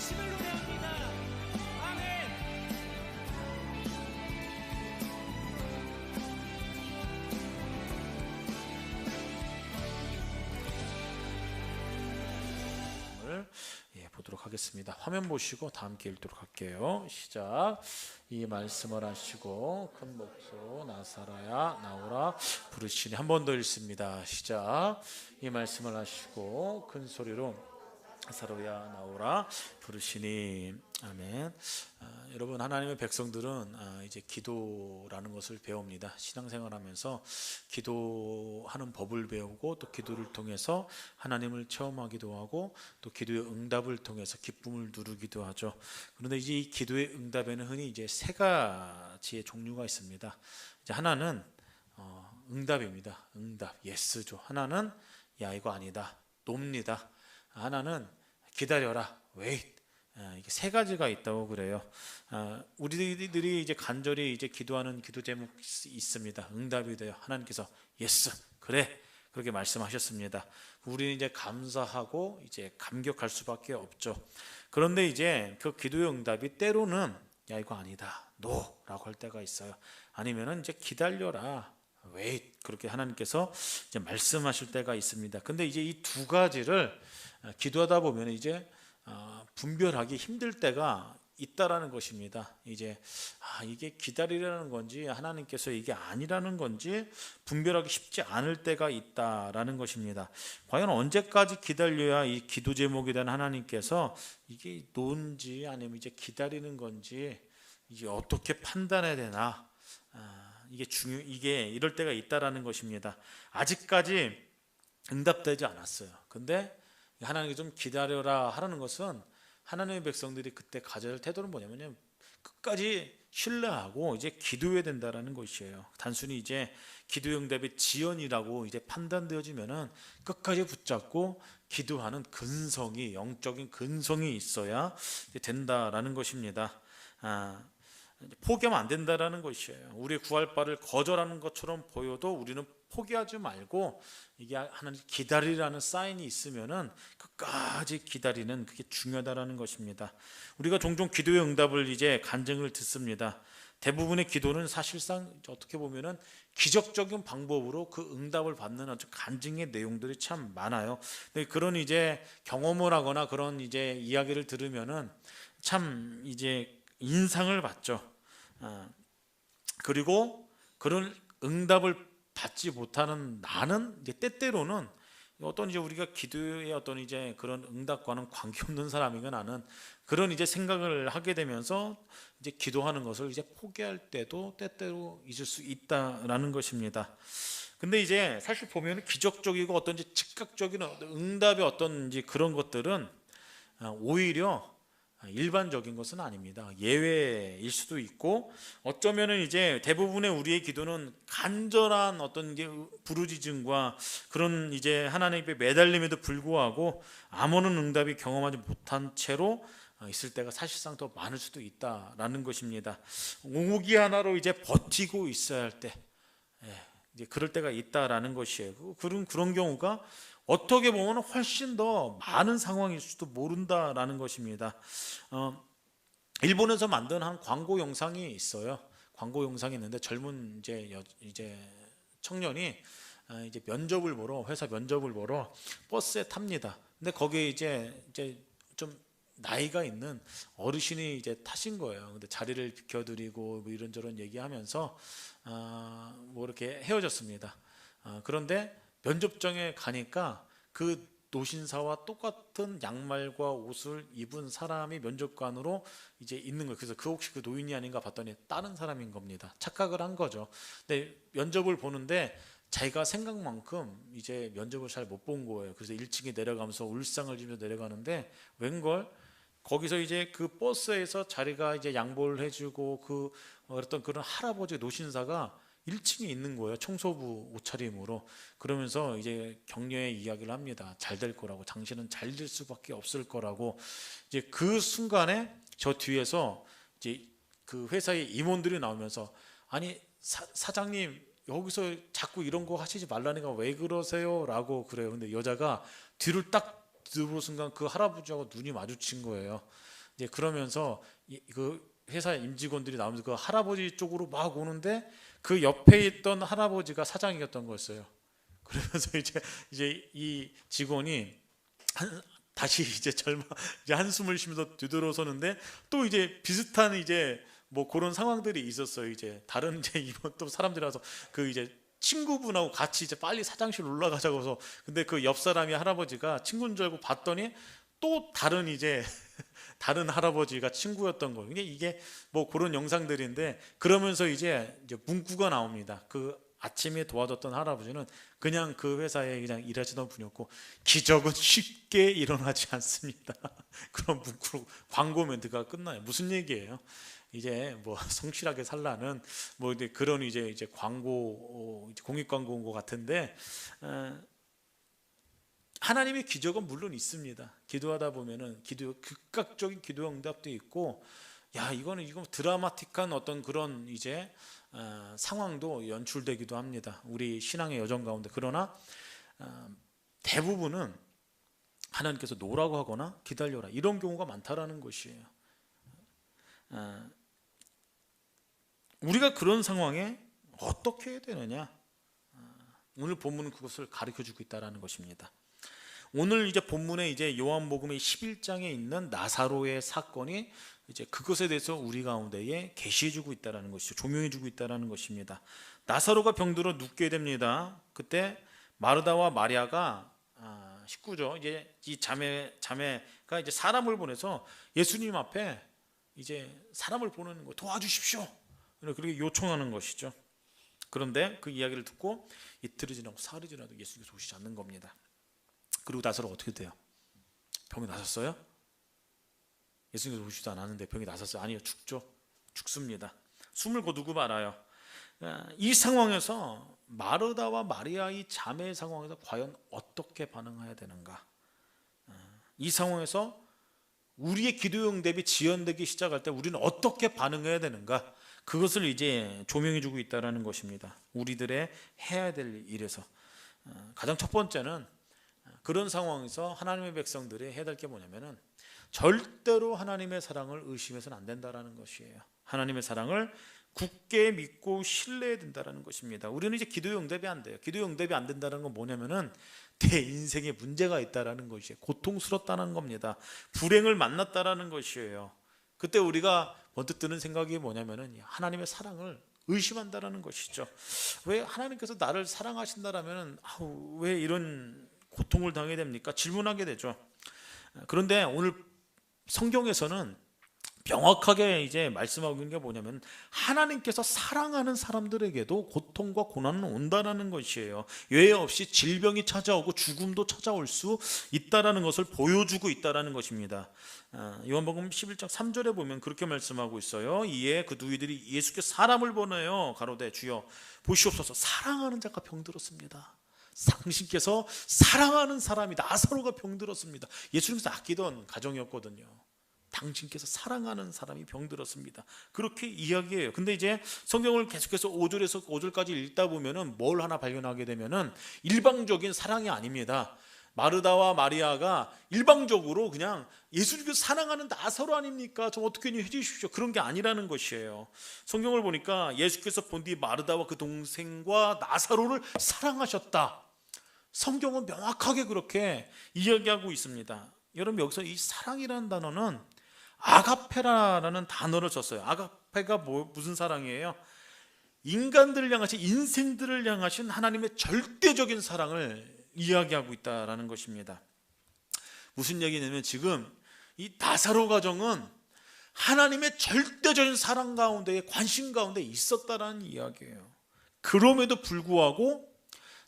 부르심을 노래합니다. 아멘. 보도록 하겠습니다. 화면 보시고 다 함께 읽도록 할게요. 시작. 이 말씀을 하시고 큰 목소리로 나사라야 나오라 부르시니. 한 번 더 읽습니다. 시작. 이 말씀을 하시고 큰 소리로 나사로야 나오라 부르시니. 아멘. 여러분, 하나님의 백성들은 이제 기도라는 것을 배웁니다. 신앙생활하면서 기도하는 법을 배우고, 또 기도를 통해서 하나님을 체험하기도 하고, 또 기도의 응답을 통해서 기쁨을 누르기도 하죠. 그런데 이제 이 기도의 응답에는 흔히 이제 세 가지의 종류가 있습니다. 이제 하나는 응답입니다. 응답, 예스죠. 하나는 야 이거 아니다, 놉니다. 하나는 기다려라, wait. 이게 세 가지가 있다고 그래요. 우리들이 이제 간절히 이제 기도하는 기도 제목이 있습니다. 응답이 돼요. 하나님께서 예스, 그래, 그렇게 말씀하셨습니다. 우리는 이제 감사하고 이제 감격할 수밖에 없죠. 그런데 이제 그 기도의 응답이 때로는 야 이거 아니다, 노라고 할 때가 있어요. 아니면은 이제 기다려라, wait, 그렇게 하나님께서 이제 말씀하실 때가 있습니다. 근데 이제 이 두 가지를 기도하다 보면 이제 분별하기 힘들 때가 있다라는 것입니다. 이제 이게 기다리라는 건지 하나님께서 이게 아니라는 건지 분별하기 쉽지 않을 때가 있다라는 것입니다. 과연 언제까지 기다려야 이 기도 제목에 대한 하나님께서 이게 논지 아니면 이제 기다리는 건지 이게 어떻게 판단해야 되나, 이게 이럴 때가 있다라는 것입니다. 아직까지 응답되지 않았어요. 근데 하나님이 좀 기다려라 하라는 것은 하나님의 백성들이 그때 가져야 할 태도는 뭐냐면요, 끝까지 신뢰하고 이제 기도해야 된다라는 것이에요. 단순히 이제 기도의 응답의 지연이라고 이제 판단되어지면은 끝까지 붙잡고 기도하는 근성이, 영적인 근성이 있어야 된다라는 것입니다. 포기하면 안 된다라는 것이에요. 우리의 구할 바를 거절하는 것처럼 보여도 우리는 포기하지 말고, 이게 하나님 기다리라는 사인이 있으면은 끝까지 기다리는, 그게 중요하다라는 것입니다. 우리가 종종 기도의 응답을 이제 간증을 듣습니다. 대부분의 기도는 사실상 어떻게 보면은 기적적인 방법으로 그 응답을 받는 아주 간증의 내용들이 참 많아요. 그런 이제 경험을 하거나 그런 이제 이야기를 들으면은 참 이제 인상을 받죠. 그리고 그런 응답을 받지 못하는 나는 이제 때때로는 어떤 이제 우리가 기도의 어떤 이제 그런 응답과는 관계없는 사람이가 나는 그런 이제 생각을 하게 되면서 이제 기도하는 것을 이제 포기할 때도 때때로 있을 수 있다라는 것입니다. 근데 이제 사실 보면 기적적이고 어떤 이제 즉각적인 응답의 어떤 이제 그런 것들은 오히려 일반적인 것은 아닙니다. 예외일 수도 있고, 어쩌면은 이제 대부분의 우리의 기도는 간절한 어떤 이제 부르짖음과 그런 이제 하나님께 매달림에도 불구하고 아무런 응답이 경험하지 못한 채로 있을 때가 사실상 더 많을 수도 있다라는 것입니다. 오기 하나로 이제 버티고 있어야 할 때, 이제 그럴 때가 있다라는 것이에요. 그런 경우가 어떻게 보면 훨씬 더 많은 상황일 수도 모른다라는 것입니다. 일본에서 만든 한 광고 영상이 있어요. 광고 영상이 있는데 젊은 이제 청년이 이제 면접을 보러, 회사 면접을 보러 버스에 탑니다. 근데 거기에 이제 좀 나이가 있는 어르신이 이제 타신 거예요. 근데 자리를 비켜드리고 뭐 이런저런 얘기하면서 뭐 이렇게 헤어졌습니다. 그런데 면접장에 가니까 그 노신사와 똑같은 양말과 옷을 입은 사람이 면접관으로 이제 있는 거예요. 그래서 혹시 그 노인이 아닌가 봤더니 다른 사람인 겁니다. 착각을 한 거죠. 근데 면접을 보는데 자기가 생각만큼 이제 면접을 잘 못 본 거예요. 그래서 1층에 내려가면서 울상을 지면서 내려가는데 웬걸 거기서 이제 그 버스에서 자리가 이제 양보를 해주고 그 어떤 그런 할아버지 노신사가 1층에 있는 거예요. 청소부 옷차림으로. 그러면서 이제 격려의 이야기를 합니다. 잘 될 거라고, 당신은 잘 될 수밖에 없을 거라고. 이제 그 순간에 저 뒤에서 이제 그 회사의 임원들이 나오면서 아니 사장님 여기서 자꾸 이런 거 하시지 말라니까 왜 그러세요? 라고 그래요. 근데 여자가 뒤를 딱 뒤돌아본 순간 그 할아버지하고 눈이 마주친 거예요. 이제 그러면서 그 회사 임직원들이 나오면서 그 할아버지 쪽으로 막 오는데 그 옆에 있던 할아버지가 사장이었던 거였어요. 그러면서 이제 이 직원이 다시 이제 이제 한숨을 쉬면서 뒤돌아서는데 또 이제 비슷한 이제 뭐 그런 상황들이 있었어요. 이제 다른 이제 이번 또 사람들이라서 그 이제 친구분하고 같이 이제 빨리 사장실 올라가자고 해서 근데 그 옆 사람이 할아버지가 친구인 줄 알고 봤더니 또 다른 이제 다른 할아버지가 친구였던 거예요. 이게 뭐 그런 영상들인데 그러면서 이제 문구가 나옵니다. 그 아침에 도와줬던 할아버지는 그냥 그 회사에 그냥 일하시던 분이었고 기적은 쉽게 일어나지 않습니다. 그런 문구로 광고 멘트가 끝나요. 무슨 얘기예요? 이제 뭐 성실하게 살라는 뭐 이제 그런 이제 광고 공익 광고인 것 같은데 하나님의 기적은 물론 있습니다. 기도하다 보면은 극각적인 기도 응답도 있고, 야 이거는 드라마틱한 어떤 그런 이제 상황도 연출되기도 합니다. 우리 신앙의 여정 가운데. 그러나 대부분은 하나님께서 노라고 하거나 기다려라 이런 경우가 많다라는 것이에요. 우리가 그런 상황에 어떻게 해야 되느냐? 오늘 본문은 그것을 가르쳐주고 있다라는 것입니다. 오늘 이제 본문에 이제 요한복음의 11장에 있는 나사로의 사건이 이제 그것에 대해서 우리 가운데에 계시해주고 있다라는 것이죠. 조명해주고 있다라는 것입니다. 나사로가 병들어 눕게 됩니다. 그때 마르다와 마리아가 19죠. 이제 이 자매가 이제 사람을 보내서 예수님 앞에 이제 사람을 보내는 거 도와주십시오. 그렇게 요청하는 것이죠. 그런데 그 이야기를 듣고 이틀이 지나고 사흘이 지나도 예수님께서 오시지 않는 겁니다. 그리고 나서로 어떻게 돼요? 병이 나섰어요? 예수님께서 오시지도 않았는데 병이 나섰어요? 아니요, 죽습니다. 숨을 거두고 말아요. 이 상황에서 마르다와 마리아의 자매의 상황에서 과연 어떻게 반응해야 되는가? 이 상황에서 우리의 기도 응답이 지연되기 시작할 때 우리는 어떻게 반응해야 되는가? 그것을 이제 조명해주고 있다는 것입니다. 우리들의 해야 될 일에서 가장 첫 번째는 그런 상황에서 하나님의 백성들이 해야 될 게 뭐냐면은 절대로 하나님의 사랑을 의심해서는 안 된다라는 것이에요. 하나님의 사랑을 굳게 믿고 신뢰해야 된다라는 것입니다. 우리는 이제 기도 응답이 안 돼요. 기도 응답이 안 된다는 건 뭐냐면은 내 인생에 문제가 있다라는 것이에요. 고통스럽다는 겁니다. 불행을 만났다라는 것이에요. 그때 우리가 번뜩 드는 생각이 뭐냐면은 하나님의 사랑을 의심한다라는 것이죠. 왜 하나님께서 나를 사랑하신다라면은 왜 이런 고통을 당하게 됩니까? 질문하게 되죠. 그런데 오늘 성경에서는 명확하게 이제 말씀하고 있는 게 뭐냐면 하나님께서 사랑하는 사람들에게도 고통과 고난은 온다라는 것이에요. 예외 없이 질병이 찾아오고 죽음도 찾아올 수 있다라는 것을 보여주고 있다라는 것입니다. 요한복음 11장 3절에 보면 그렇게 말씀하고 있어요. 이에 그 누이들이 예수께서 사람을 보내요. 가로되 주여 보시옵소서 사랑하는 자가 병들었습니다. 당신께서 사랑하는 사람이 나사로가 병들었습니다. 예수님께서 아끼던 가정이었거든요. 당신께서 사랑하는 사람이 병들었습니다. 그렇게 이야기해요. 근데 이제 성경을 계속해서 5절에서 5절까지 읽다 보면은 뭘 하나 발견하게 되면은 일방적인 사랑이 아닙니다. 마르다와 마리아가 일방적으로 그냥 예수님께서 사랑하는 나사로 아닙니까? 좀 어떻게 해주십시오. 그런 게 아니라는 것이에요. 성경을 보니까 예수께서 본 뒤 마르다와 그 동생과 나사로를 사랑하셨다. 성경은 명확하게 그렇게 이야기하고 있습니다. 여러분 여기서 이 사랑이라는 단어는 아가페라라는 단어를 썼어요. 아가페가 무슨 사랑이에요? 인간들을 향하신 인생들을 향하신 하나님의 절대적인 사랑을 이야기하고 있다라는 것입니다. 무슨 얘기냐면 지금 이 나사로 가정은 하나님의 절대적인 사랑 가운데 관심 가운데 있었다라는 이야기예요. 그럼에도 불구하고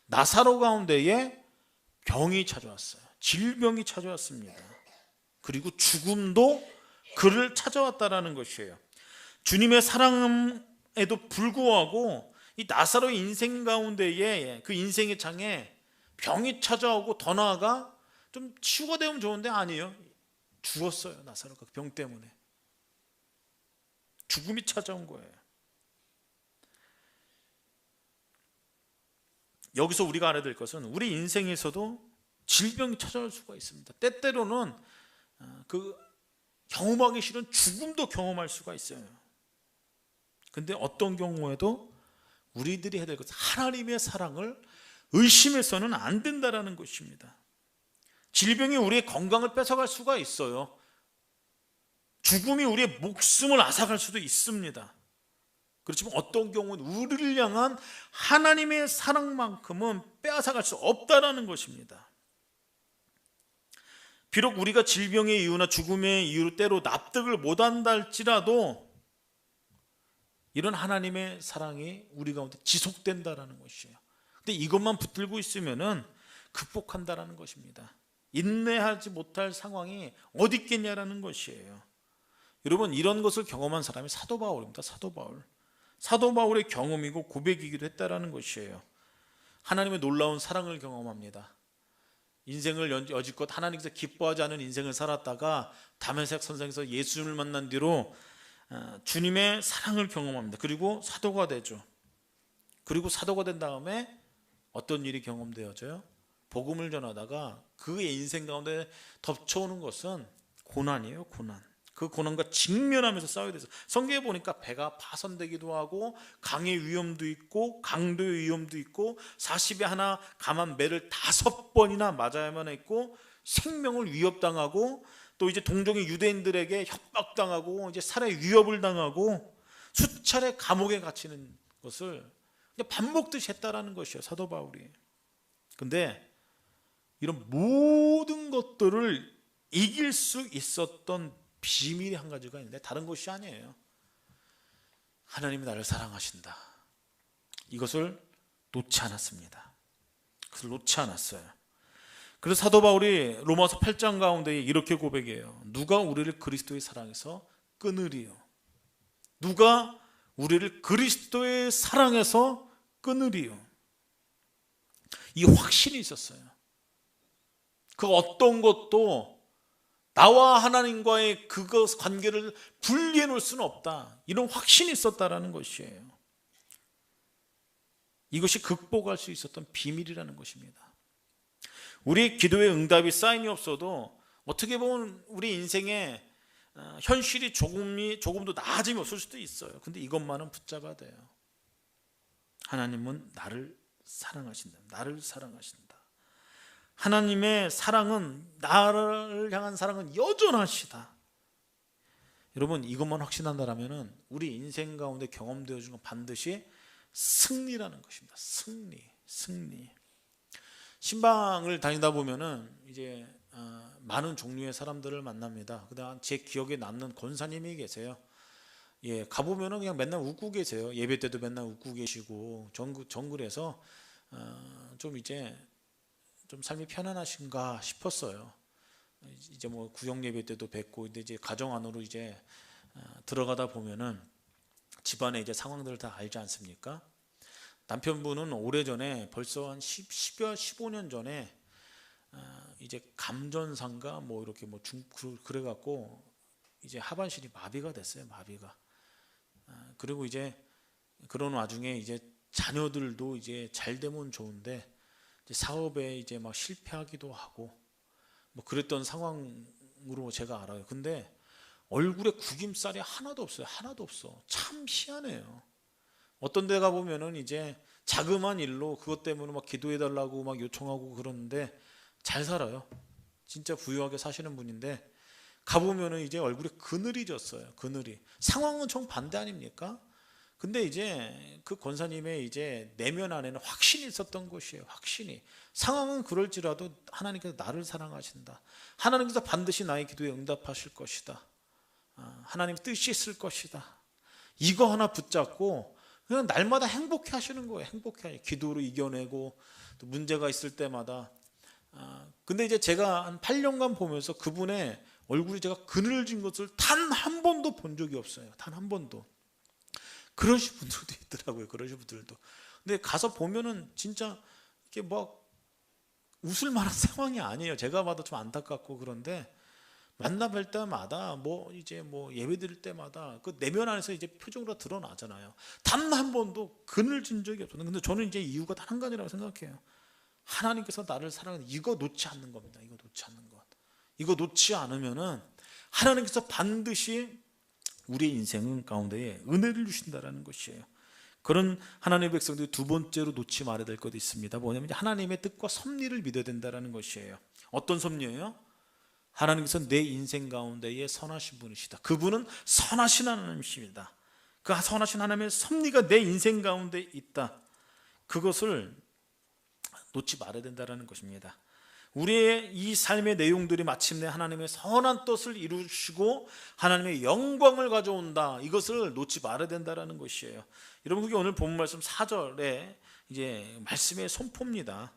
나사로 가운데에 병이 찾아왔어요. 질병이 찾아왔습니다. 그리고 죽음도 그를 찾아왔다라는 것이에요. 주님의 사랑에도 불구하고 이 나사로의 인생 가운데에 그 인생의 장에 병이 찾아오고 더 나아가 좀 치유가 되면 좋은데 아니에요. 죽었어요. 나사로가 병 때문에. 죽음이 찾아온 거예요. 여기서 우리가 알아야 될 것은 우리 인생에서도 질병이 찾아올 수가 있습니다. 때때로는 그 경험하기 싫은 죽음도 경험할 수가 있어요. 근데 어떤 경우에도 우리들이 해야 될 것은 하나님의 사랑을 의심해서는 안 된다라는 것입니다. 질병이 우리의 건강을 뺏어갈 수가 있어요. 죽음이 우리의 목숨을 앗아갈 수도 있습니다. 그렇지만 어떤 경우는 우리를 향한 하나님의 사랑만큼은 빼앗아갈 수 없다라는 것입니다. 비록 우리가 질병의 이유나 죽음의 이유로 때로 납득을 못한다 할지라도 이런 하나님의 사랑이 우리 가운데 지속된다라는 것이에요. 근데 이것만 붙들고 있으면은 극복한다라는 것입니다. 인내하지 못할 상황이 어디 있겠냐라는 것이에요. 여러분, 이런 것을 경험한 사람이 사도 바울입니다. 사도 바울의 경험이고 고백이기도 했다라는 것이에요. 하나님의 놀라운 사랑을 경험합니다. 인생을 여지껏 하나님께서 기뻐하지 않은 인생을 살았다가 다메섹 선상에서 예수님을 만난 뒤로 주님의 사랑을 경험합니다. 그리고 사도가 되죠. 그리고 사도가 된 다음에 어떤 일이 경험되어져요? 복음을 전하다가 그의 인생 가운데 덮쳐오는 것은 고난이에요. 고난. 그 고난과 직면하면서 싸워야 돼서 성경에 보니까 배가 파손되기도 하고 강의 위험도 있고 강도의 위험도 있고 40에 하나 감한 매를 5번이나 맞아야만 했고 생명을 위협당하고 또 이제 동족의 유대인들에게 협박당하고 이제 살해 위협을 당하고 수차례 감옥에 갇히는 것을 반복듯이 했다라는 것이에요. 사도 바울이. 근데 이런 모든 것들을 이길 수 있었던 비밀이 한 가지가 있는데 다른 것이 아니에요. 하나님이 나를 사랑하신다. 이것을 놓지 않았습니다. 그것을 놓지 않았어요. 그래서 사도 바울이 로마서 8장 가운데 이렇게 고백해요. 누가 우리를 그리스도의 사랑에서 끊으리요? 누가 우리를 그리스도의 사랑에서 끊으리요? 이 확신이 있었어요. 그 어떤 것도 나와 하나님과의 그것 관계를 분리해 놓을 수는 없다. 이런 확신이 있었다라는 것이에요. 이것이 극복할 수 있었던 비밀이라는 것입니다. 우리 기도의 응답이 사인이 없어도 어떻게 보면 우리 인생에 현실이 조금도 나아짐이 없을 수도 있어요. 근데 이것만은 붙잡아야 돼요. 하나님은 나를 사랑하신다. 나를 사랑하신다. 하나님의 사랑은, 나를 향한 사랑은 여전하시다. 여러분, 이것만 확신한다면 우리 인생 가운데 경험되어지는 건 반드시 승리라는 것입니다. 승리. 신방을 다니다 보면은 이제 많은 종류의 사람들을 만납니다. 그다음 제 기억에 남는 권사님이 계세요. 예, 가보면은 그냥 맨날 웃고 계세요. 예배 때도 맨날 웃고 계시고 정글에서 좀 이제 좀 삶이 편안하신가 싶었어요. 이제 뭐 구역 예배 때도 뵙고, 근데 이제 가정 안으로 이제 들어가다 보면은 집안의 이제 상황들을 다 알지 않습니까? 남편분은 오래전에 벌써 한 15년 전에 이제 감전상가 뭐 이렇게 뭐 그래갖고 이제 하반신이 마비가 됐어요. 마비가. 그리고 이제 그런 와중에 이제 자녀들도 이제 잘 되면 좋은데 이제 사업에 이제 막 실패하기도 하고 뭐 그랬던 상황으로 제가 알아요. 근데 얼굴에 구김살이 하나도 없어요. 하나도 없어. 참 희한해요. 어떤 데 가보면은 이제 자그마한 일로 그것 때문에 막 기도해달라고 막 요청하고 그러는데 잘 살아요. 진짜 부유하게 사시는 분인데 가보면은 이제 얼굴에 그늘이 졌어요. 그늘이. 상황은 정반대 아닙니까? 근데 이제 그 권사님의 이제 내면 안에는 확신이 있었던 것이에요. 확신이. 상황은 그럴지라도 하나님께서 나를 사랑하신다. 하나님께서 반드시 나의 기도에 응답하실 것이다. 하나님 뜻이 있을 것이다. 이거 하나 붙잡고 그냥 날마다 행복해 하시는 거예요. 행복해. 기도로 이겨내고 또 문제가 있을 때마다. 근데 이제 제가 한 8년간 보면서 그분의 얼굴이 제가 그늘진 것을 단 한 번도 본 적이 없어요. 단 한 번도. 그러신 분들도 있더라고요. 그러신 분들도. 근데 가서 보면은 진짜 이게 뭐 웃을 만한 상황이 아니에요. 제가 봐도 좀 안타깝고. 그런데 만나 뵐 때마다 뭐 이제 뭐 예배 드릴 때마다 그 내면 안에서 이제 표정으로 드러나잖아요. 단 한 번도 그늘진 적이 없어요. 근데 저는 이제 이유가 단 한 가지라고 생각해요. 하나님께서 나를 사랑하는 이거 놓지 않는 겁니다. 이거 놓지 않는 것. 이거 놓지 않으면은 하나님께서 반드시 우리의 인생 가운데에 은혜를 주신다라는 것이에요. 그런 하나님의 백성들이 두 번째로 놓지 말아야 될 것도 있습니다. 뭐냐면 하나님의 뜻과 섭리를 믿어야 된다는 것이에요. 어떤 섭리예요? 하나님께서 내 인생 가운데에 선하신 분이시다. 그분은 선하신 하나님이십니다. 그 선하신 하나님의 섭리가 내 인생 가운데 있다. 그것을 놓지 말아야 된다는 것입니다. 우리의 이 삶의 내용들이 마침내 하나님의 선한 뜻을 이루시고 하나님의 영광을 가져온다. 이것을 놓지 말아야 된다는 것이에요. 여러분, 그게 오늘 본 말씀 4절에 이제 말씀의 선포입니다.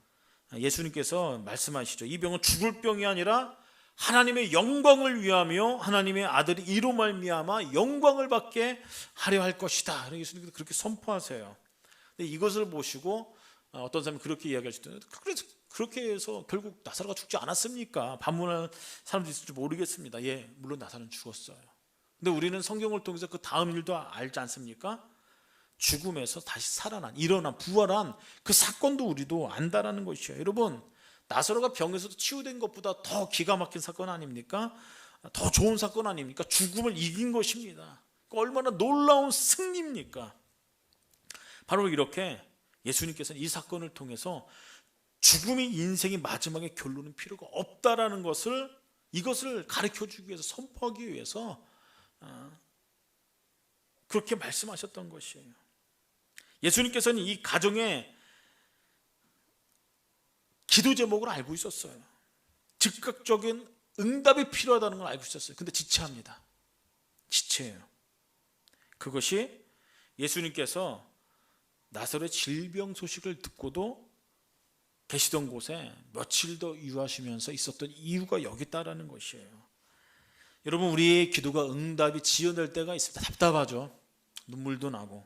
예수님께서 말씀하시죠. 이 병은 죽을 병이 아니라 하나님의 영광을 위하며 하나님의 아들이 이로 말미암아 영광을 받게 하려 할 것이다. 예수님께서 그렇게 선포하세요. 근데 이것을 보시고 어떤 사람이 그렇게 이야기할 수도 있는데, 그래서 그렇게 해서 결국 나사로가 죽지 않았습니까? 반문하는 사람도 있을지 모르겠습니다. 예, 물론 나사로는 죽었어요. 근데 우리는 성경을 통해서 그 다음 일도 알지 않습니까? 죽음에서 다시 살아난, 일어난, 부활한 그 사건도 우리도 안다라는 것이에요. 여러분, 나사로가 병에서도 치유된 것보다 더 기가 막힌 사건 아닙니까? 더 좋은 사건 아닙니까? 죽음을 이긴 것입니다. 얼마나 놀라운 승리입니까? 바로 이렇게 예수님께서는 이 사건을 통해서 죽음이 인생의 마지막에 결론은 필요가 없다라는 것을, 이것을 가르쳐주기 위해서, 선포하기 위해서 그렇게 말씀하셨던 것이에요. 예수님께서는 이 가정의 기도 제목을 알고 있었어요. 즉각적인 응답이 필요하다는 걸 알고 있었어요. 근데 지체합니다. 지체해요. 그것이 예수님께서 나사로의 질병 소식을 듣고도 계시던 곳에 며칠 더 유하시면서 있었던 이유가 여기 있다라는 것이에요. 여러분, 우리의 기도가 응답이 지연될 때가 있습니다. 답답하죠. 눈물도 나고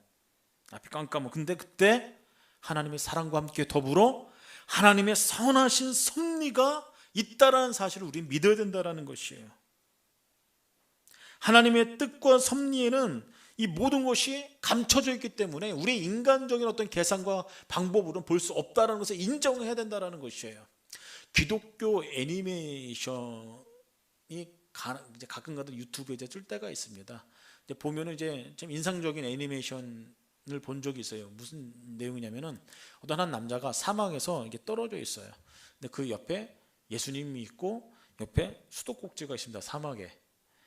앞이 깜깜하고. 근데 그때 하나님의 사랑과 함께 더불어 하나님의 선하신 섭리가 있다라는 사실을 우리는 믿어야 된다라는 것이에요. 하나님의 뜻과 섭리에는 이 모든 것이 감춰져 있기 때문에 우리의 인간적인 어떤 계산과 방법으로는 볼 수 없다는 것을 인정해야 된다는 것이에요. 기독교 애니메이션이 이제 가끔가다 유튜브에 이제 뜰 때가 있습니다. 이제 보면은 이제 좀 인상적인 애니메이션을 본 적이 있어요. 무슨 내용이냐면은 어떤 한 남자가 사막에서 이게 떨어져 있어요. 근데 그 옆에 예수님이 있고 옆에 수도꼭지가 있습니다. 사막에.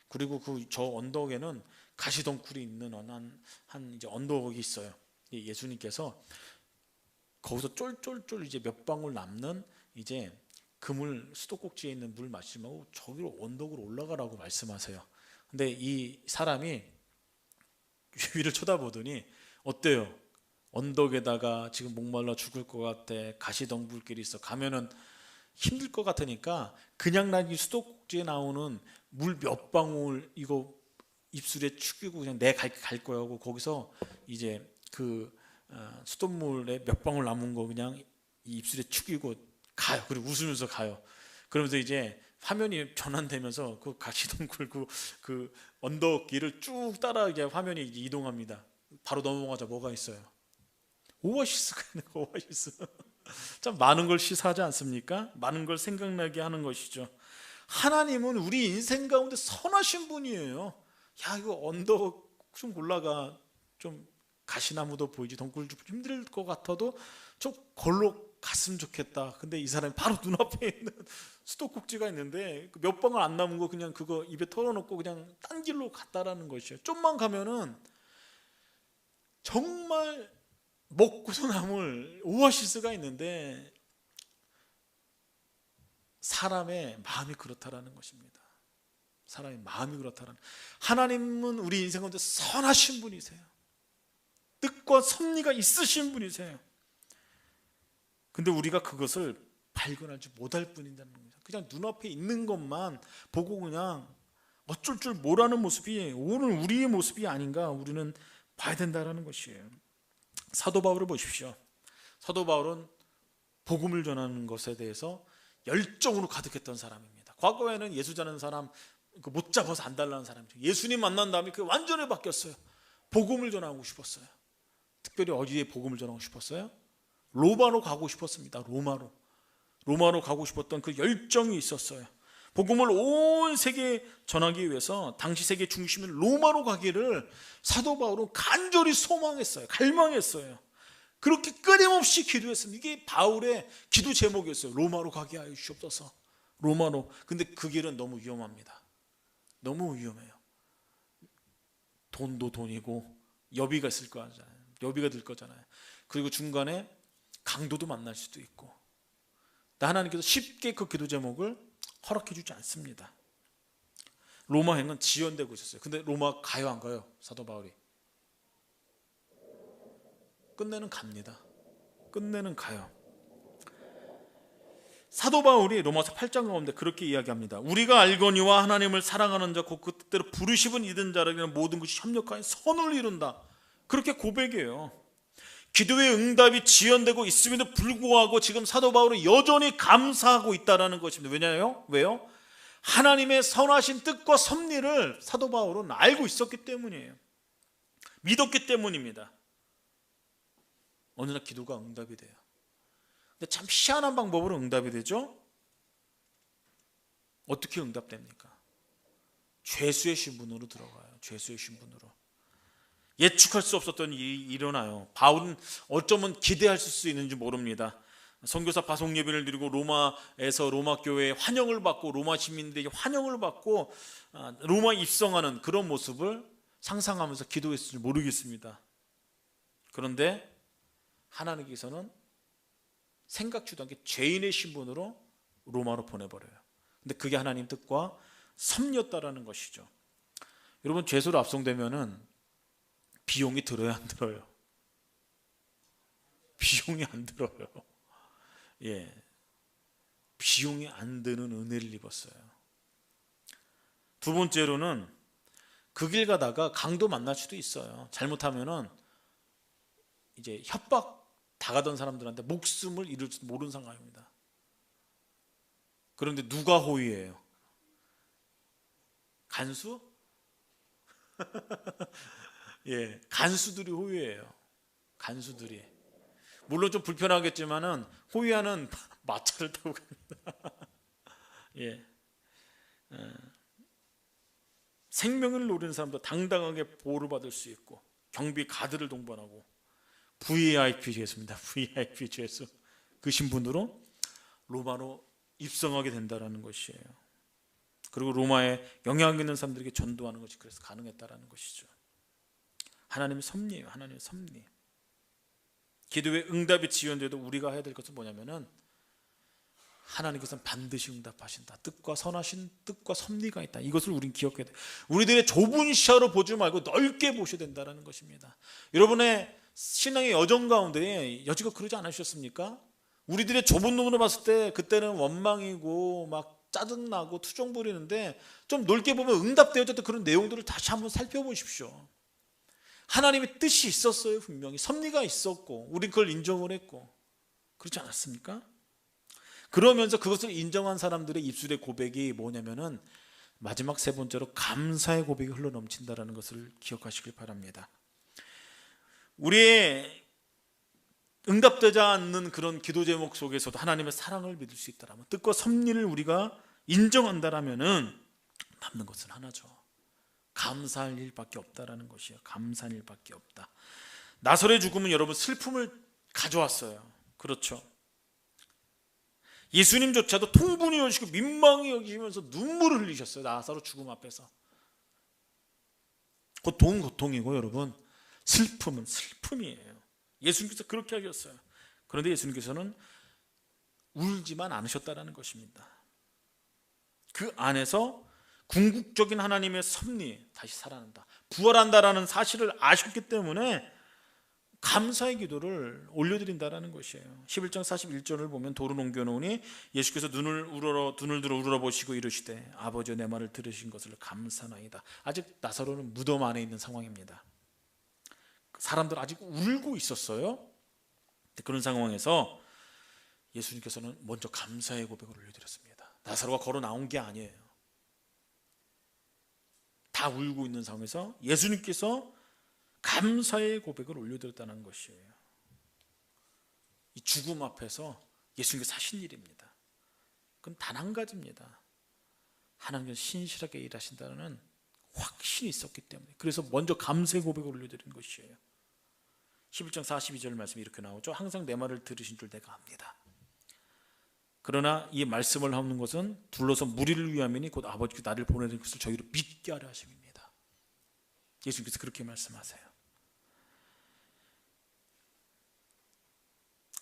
그리고 그 저 언덕에는 가시덩굴이 있는 한 이제 언덕이 있어요. 예수님께서 거기서 쫄쫄쫄 이제 몇 방울 남는 이제 그물, 수도꼭지에 있는 물 마시지 말고 저기로 언덕으로 올라가라고 말씀하세요. 근데 이 사람이 위를 쳐다보더니 어때요? 언덕에다가 지금 목말라 죽을 것 같아. 가시덩굴길이 있어. 가면은 힘들 것 같으니까 그냥 난 이 수도꼭지에 나오는 물 몇 방울 이거 입술에 축이고 그냥 내 갈 거야 하고 거기서 이제 그 수돗물에 몇 방울 남은 거 그냥 이 입술에 축이고 가요. 그리고 웃으면서 가요. 그러면서 이제 화면이 전환되면서 그 가시덩굴 그 언덕길을 쭉 따라 이제 화면이 이제 이동합니다. 바로 넘어가자 뭐가 있어요? 오아시스가 있는 거, 오아시스. 참 많은 걸 시사하지 않습니까? 많은 걸 생각나게 하는 것이죠. 하나님은 우리 인생 가운데 선하신 분이에요. 야, 이거 언덕 좀 올라가, 좀 가시나무도 보이지, 덩굴 좀 힘들 것 같아도 좀 걸로 갔으면 좋겠다. 근데 이 사람이 바로 눈앞에 있는 수도꼭지가 있는데 몇 방울 안 남은 거 그냥 그거 입에 털어놓고 그냥 딴 길로 갔다라는 것이에요. 좀만 가면은 정말 먹고도 남을 오아시스가 있는데 사람의 마음이 그렇다라는 것입니다. 사람의 마음이 그렇다라는. 하나님은 우리 인생 가운데 선하신 분이세요. 뜻과 섭리가 있으신 분이세요. 근데 우리가 그것을 발견하지 못할 뿐이라는 겁니다. 그냥 눈앞에 있는 것만 보고 그냥 어쩔 줄 모르는 모습이 오늘 우리의 모습이 아닌가 우리는 봐야 된다는 것이에요. 사도 바울을 보십시오. 사도 바울은 복음을 전하는 것에 대해서 열정으로 가득했던 사람입니다. 과거에는 예수 전하는 사람 못 잡아서 안 달라는 사람이죠. 예수님 만난 다음에 그게 완전히 바뀌었어요. 복음을 전하고 싶었어요. 특별히 어디에 복음을 전하고 싶었어요? 로마로 가고 싶었습니다. 로마로. 로마로 가고 싶었던 그 열정이 있었어요. 복음을 온 세계에 전하기 위해서 당시 세계 중심인 로마로 가기를 사도 바울은 간절히 소망했어요. 갈망했어요. 그렇게 끊임없이 기도했습니다. 이게 바울의 기도 제목이었어요. 로마로 가게 하여 주옵소서. 로마로. 근데 그 길은 너무 위험합니다. 너무 위험해요. 돈도 돈이고 여비가 있을 거잖아요. 여비가 들 거잖아요. 그리고 중간에 강도도 만날 수도 있고. 하나님께서 쉽게 그 기도 제목을 허락해 주지 않습니다. 로마행은 지연되고 있었어요. 근데 로마 가요 안 가요? 사도 바울이 끝내는 갑니다. 끝내는 가요. 사도 바울이 로마서 8장 가운데 그렇게 이야기합니다. 우리가 알거니와 하나님을 사랑하는 자 곧 그 뜻대로 부르심은 이든 자에게는 모든 것이 협력하여 선을 이룬다. 그렇게 고백해요. 기도의 응답이 지연되고 있음에도 불구하고 지금 사도 바울은 여전히 감사하고 있다는 것입니다. 왜요? 하나님의 선하신 뜻과 섭리를 사도 바울은 알고 있었기 때문이에요. 믿었기 때문입니다. 어느 날 기도가 응답이 돼요. 근데 참 희한한 방법으로 응답이 되죠. 어떻게 응답됩니까? 죄수의 신분으로 들어가요. 죄수의 신분으로. 예측할 수 없었던 일이 일어나요. 바울은 어쩌면 기대할 수 있는지 모릅니다. 선교사 파송 예배를 드리고 로마에서 로마 교회에 환영을 받고 로마 시민들에게 환영을 받고 로마 입성하는 그런 모습을 상상하면서 기도했을지 모르겠습니다. 그런데 하나님께서는 생각지도 않게 죄인의 신분으로 로마로 보내버려요. 근데 그게 하나님 뜻과 섭리였다라는 것이죠. 여러분, 죄수로 압송되면은 비용이 들어요, 안 들어요? 비용이 안 들어요. 예, 비용이 안 드는 은혜를 입었어요. 두 번째로는 그 길 가다가 강도 만날 수도 있어요. 잘못하면은 이제 협박 당하던 사람들한테 목숨을 잃을지도 모르는 상황입니다. 그런데 누가 호위해요? 간수? 예, 간수들이 호위해요. 간수들이. 물론 좀 불편하겠지만은 호위하는 마차를 타고 갑니다. 예. 생명을 노리는 사람도 당당하게 보호를 받을 수 있고 경비 가드를 동반하고 VIP 죄수입니다. VIP 죄수. 그 신분으로 로마로 입성하게 된다라는 것이에요. 그리고 로마에 영향력 있는 사람들에게 전도하는 것이 그래서 가능했다라는 것이죠. 하나님의 섭리예요. 하나님의 섭리. 기도의 응답이 지연돼도 우리가 해야 될 것은 뭐냐면은 하나님께서는 반드시 응답하신다. 뜻과 선하신 뜻과 섭리가 있다. 이것을 우리는 기억해야 돼요. 우리들의 좁은 시야로 보지 말고 넓게 보셔야 된다는 것입니다. 여러분의 신앙의 여정 가운데 여지껏 그러지 않으셨습니까? 우리들의 좁은 눈으로 봤을 때 그때는 원망이고 막 짜증나고 투정 부리는데 좀 넓게 보면 응답되어졌던 그런 내용들을 다시 한번 살펴보십시오. 하나님의 뜻이 있었어요. 분명히 섭리가 있었고 우리 그걸 인정을 했고 그렇지 않았습니까? 그러면서 그것을 인정한 사람들의 입술의 고백이 뭐냐면은 마지막 세 번째로 감사의 고백이 흘러넘친다라는 것을 기억하시길 바랍니다. 우리의 응답되지 않는 그런 기도 제목 속에서도 하나님의 사랑을 믿을 수 있다라면 뜻과 섭리를 우리가 인정한다라면은 남는 것은 하나죠. 감사할 일밖에 없다라는 것이에요. 감사할 일밖에 없다. 나설의 죽음은 여러분 슬픔을 가져왔어요. 그렇죠. 예수님조차도 통분히 여기시고 민망히 여기시면서 눈물을 흘리셨어요. 나사로 죽음 앞에서. 고통은 고통이고 여러분 슬픔은 슬픔이에요. 예수님께서 그렇게 하셨어요. 그런데 예수님께서는 울지만 않으셨다는 것입니다. 그 안에서 궁극적인 하나님의 섭리, 다시 살아난다, 부활한다라는 사실을 아셨기 때문에 감사의 기도를 올려드린다라는 것이에요. 11장 41절을 보면 돌을 옮겨놓으니 예수께서 눈을 들어 우러러보시고 이르시되 아버지여 내 말을 들으신 것을 감사나이다. 아직 나사로는 무덤 안에 있는 상황입니다. 사람들 아직 울고 있었어요. 그런 상황에서 예수님께서는 먼저 감사의 고백을 올려드렸습니다. 나사로가 걸어 나온 게 아니에요. 다 울고 있는 상황에서 예수님께서 감사의 고백을 올려드렸다는 것이에요. 이 죽음 앞에서 예수님께서 하신 일입니다. 그건 단 한 가지입니다. 하나님께서 신실하게 일하신다는 확신이 있었기 때문에, 그래서 먼저 감사의 고백을 올려드린 것이에요. 11장 42절 말씀이 이렇게 나오죠. 항상 내 말을 들으신 줄 내가 압니다. 그러나 이 말씀을 하는 것은 둘러서 무리를 위함이니 곧 아버지께서 나를 보내는 것을 저희로 믿게 하려 하심입니다. 예수님께서 그렇게 말씀하세요.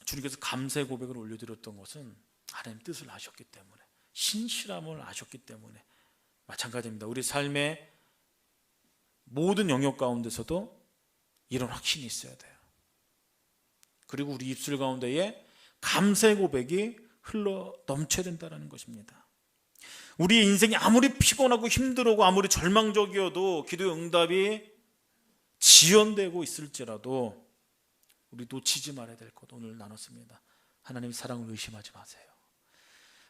주님께서 감사의 고백을 올려드렸던 것은 하나님 뜻을 아셨기 때문에, 신실함을 아셨기 때문에 마찬가지입니다. 우리 삶의 모든 영역 가운데서도 이런 확신이 있어야 돼요. 그리고 우리 입술 가운데에 감사의 고백이 흘러 넘쳐야 된다는 것입니다. 우리의 인생이 아무리 피곤하고 힘들고 아무리 절망적이어도 기도의 응답이 지연되고 있을지라도 우리 놓치지 말아야 될 것 오늘 나눴습니다. 하나님의 사랑을 의심하지 마세요.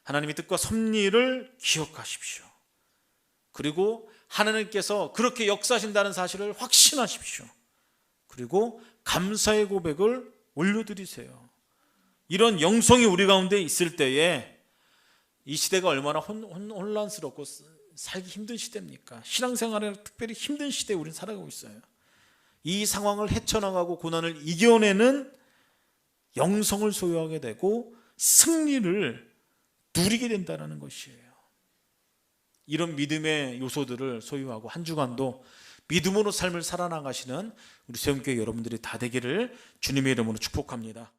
하나님의 뜻과 섭리를 기억하십시오. 그리고 하나님께서 그렇게 역사하신다는 사실을 확신하십시오. 그리고 감사의 고백을 올려드리세요. 이런 영성이 우리 가운데 있을 때에 이 시대가 얼마나 혼란스럽고 살기 힘든 시대입니까? 신앙생활에 특별히 힘든 시대에 우리는 살아가고 있어요. 이 상황을 헤쳐나가고 고난을 이겨내는 영성을 소유하게 되고 승리를 누리게 된다는 것이에요. 이런 믿음의 요소들을 소유하고 한 주간도 믿음으로 삶을 살아나가시는 우리 세움교회 여러분들이 다 되기를 주님의 이름으로 축복합니다.